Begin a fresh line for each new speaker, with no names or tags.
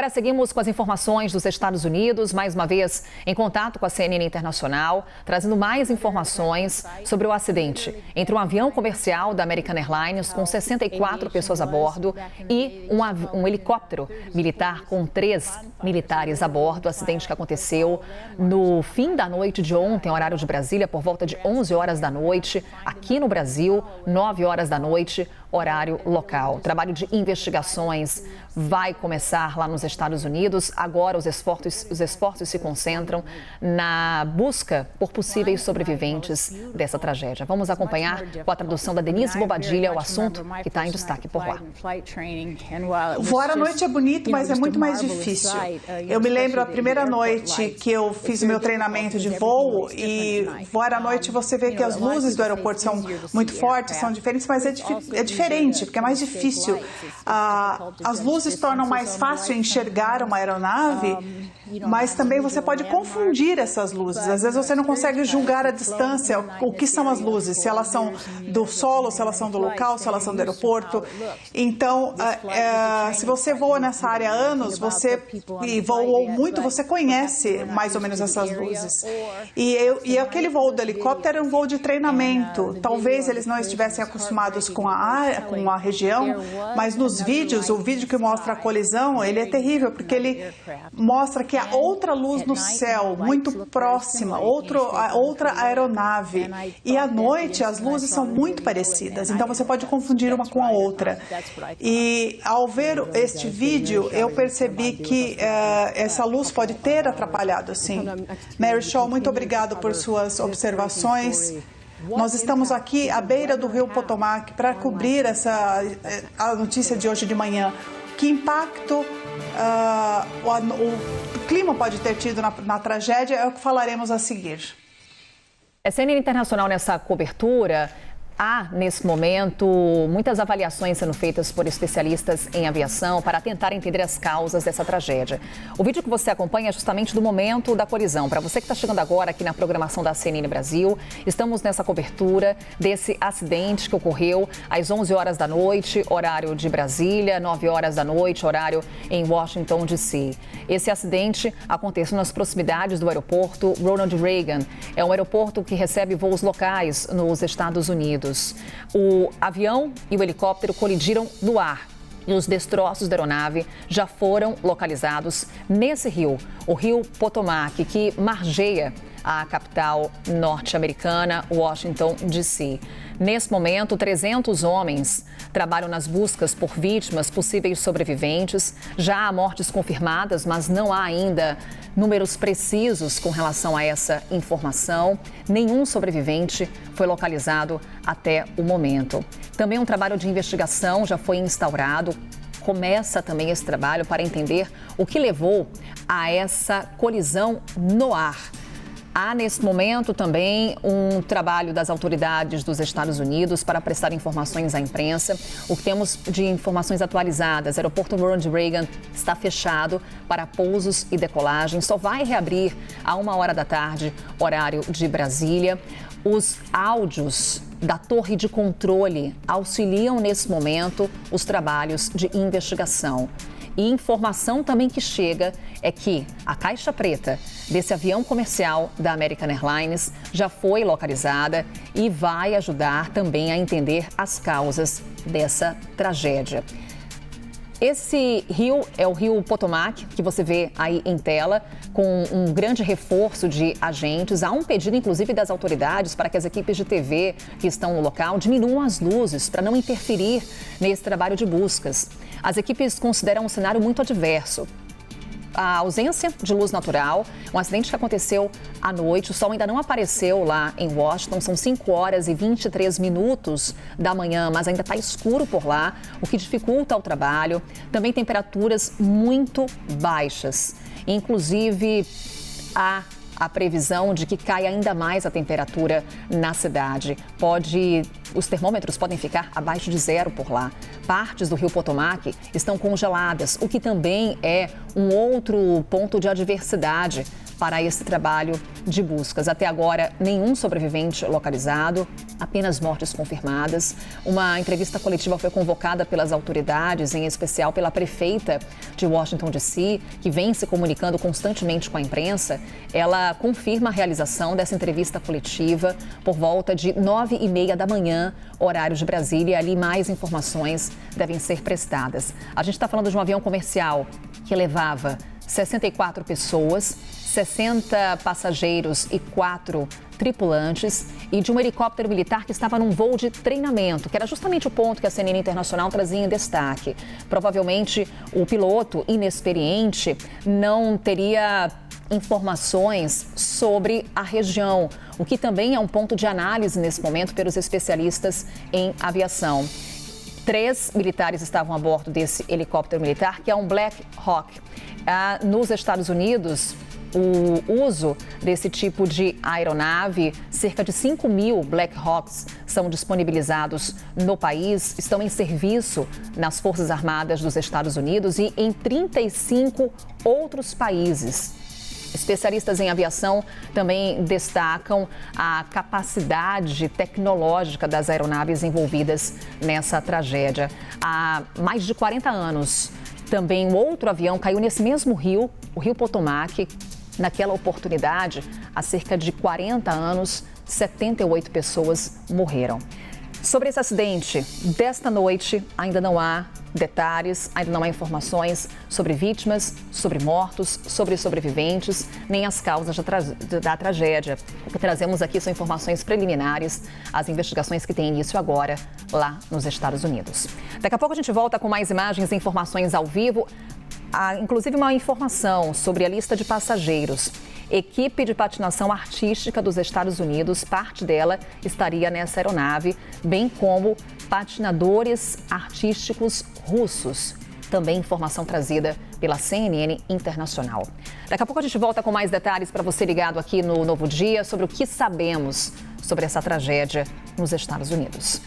Agora seguimos com as informações dos Estados Unidos, mais uma vez em contato com a CNN Internacional, trazendo mais informações sobre o acidente entre um avião comercial da American Airlines com 64 pessoas a bordo e um helicóptero militar com 3 militares a bordo. O acidente que aconteceu no fim da noite de ontem, horário de Brasília, por volta de 11 horas da noite, aqui no Brasil, 9 horas da noite, horário local. O trabalho de investigações vai começar lá nos Estados Unidos. Agora os esforços se concentram na busca por possíveis sobreviventes dessa tragédia. Vamos acompanhar com a tradução da Denise Bobadilha o assunto que está em destaque por lá.
Voar à noite é bonito, mas é muito mais difícil. Eu me lembro a primeira noite que eu fiz o meu treinamento de voo e voar à noite você vê que as luzes do aeroporto são muito fortes, são diferentes, mas é diferente, porque é mais difícil. As luzes tornam mais fácil enxergar uma aeronave, mas também você pode confundir essas luzes. Às vezes você não consegue julgar à distância o que são as luzes, se elas são do solo, se elas são do local, se elas são do aeroporto. Então, se você voa nessa área há anos, e voou muito, você conhece mais ou menos essas luzes. E aquele voo do helicóptero era um voo de treinamento. Talvez eles não estivessem acostumados com a região, mas nos vídeos, o vídeo que mostra a colisão, ele é terrível, porque ele mostra que há outra luz no céu, muito próxima, outra aeronave. E à noite as luzes são muito parecidas, então você pode confundir uma com a outra. E ao ver este vídeo, eu percebi que essa luz pode ter atrapalhado, sim. Mary Shaw, muito obrigado por suas observações. Nós estamos aqui à beira do rio Potomac para cobrir a notícia de hoje de manhã. Que impacto o clima pode ter tido na tragédia é o que falaremos a seguir.
A CNN Internacional nessa cobertura. Há, nesse momento, muitas avaliações sendo feitas por especialistas em aviação para tentar entender as causas dessa tragédia. O vídeo que você acompanha é justamente do momento da colisão. Para você que está chegando agora aqui na programação da CNN Brasil, estamos nessa cobertura desse acidente que ocorreu às 11 horas da noite, horário de Brasília, 9 horas da noite, horário em Washington, D.C. Esse acidente aconteceu nas proximidades do aeroporto Ronald Reagan. É um aeroporto que recebe voos locais nos Estados Unidos. O avião e o helicóptero colidiram no ar e os destroços da aeronave já foram localizados nesse rio, o rio Potomac, que margeia a capital norte-americana, Washington, D.C. Nesse momento, 300 homens trabalham nas buscas por vítimas, possíveis sobreviventes. Já há mortes confirmadas, mas não há ainda números precisos com relação a essa informação. Nenhum sobrevivente foi localizado até o momento. Também um trabalho de investigação já foi instaurado. Começa também esse trabalho para entender o que levou a essa colisão no ar. Há, nesse momento, também um trabalho das autoridades dos Estados Unidos para prestar informações à imprensa. O que temos de informações atualizadas, o aeroporto Ronald Reagan está fechado para pousos e decolagens. Só vai reabrir a 1h da tarde, horário de Brasília. Os áudios da torre de controle auxiliam, nesse momento, os trabalhos de investigação. E informação também que chega é que a caixa preta desse avião comercial da American Airlines já foi localizada e vai ajudar também a entender as causas dessa tragédia. Esse rio é o rio Potomac, que você vê aí em tela, com um grande reforço de agentes. Há um pedido, inclusive, das autoridades para que as equipes de TV que estão no local diminuam as luzes para não interferir nesse trabalho de buscas. As equipes consideram um cenário muito adverso. A ausência de luz natural, um acidente que aconteceu à noite, o sol ainda não apareceu lá em Washington, são 5 horas e 23 minutos da manhã, mas ainda está escuro por lá, o que dificulta o trabalho. Também temperaturas muito baixas, inclusive há a previsão de que caia ainda mais a temperatura na cidade. Os termômetros podem ficar abaixo de 0 por lá. Partes do rio Potomac estão congeladas, o que também é um outro ponto de adversidade para esse trabalho de buscas. Até agora, nenhum sobrevivente localizado, apenas mortes confirmadas. Uma entrevista coletiva foi convocada pelas autoridades, em especial pela prefeita de Washington, D.C., que vem se comunicando constantemente com a imprensa. Ela confirma a realização dessa entrevista coletiva por volta de 9h30 da manhã, horário de Brasília. Ali mais informações devem ser prestadas. A gente está falando de um avião comercial que levava 64 pessoas, 60 passageiros e 4 tripulantes, e de um helicóptero militar que estava num voo de treinamento, que era justamente o ponto que a CNN Internacional trazia em destaque. Provavelmente o piloto inexperiente não teria informações sobre a região, o que também é um ponto de análise nesse momento pelos especialistas em aviação. 3 militares estavam a bordo desse helicóptero militar, que é um Black Hawk. Nos Estados Unidos, o uso desse tipo de aeronave, cerca de 5.000 Black Hawks são disponibilizados no país, estão em serviço nas Forças Armadas dos Estados Unidos e em 35 outros países. Especialistas em aviação também destacam a capacidade tecnológica das aeronaves envolvidas nessa tragédia. Há mais de 40 anos, também um outro avião caiu nesse mesmo rio, o Rio Potomac. Naquela oportunidade, há cerca de 40 anos, 78 pessoas morreram. Sobre esse acidente desta noite, ainda não há detalhes, ainda não há informações sobre vítimas, sobre mortos, sobre sobreviventes, nem as causas da tragédia. O que trazemos aqui são informações preliminares, as investigações que têm início agora lá nos Estados Unidos. Daqui a pouco a gente volta com mais imagens e informações ao vivo. Inclusive uma informação sobre a lista de passageiros. Equipe de patinação artística dos Estados Unidos, parte dela estaria nessa aeronave, bem como patinadores artísticos russos. Também informação trazida pela CNN Internacional. Daqui a pouco a gente volta com mais detalhes para você ligado aqui no Novo Dia sobre o que sabemos sobre essa tragédia nos Estados Unidos.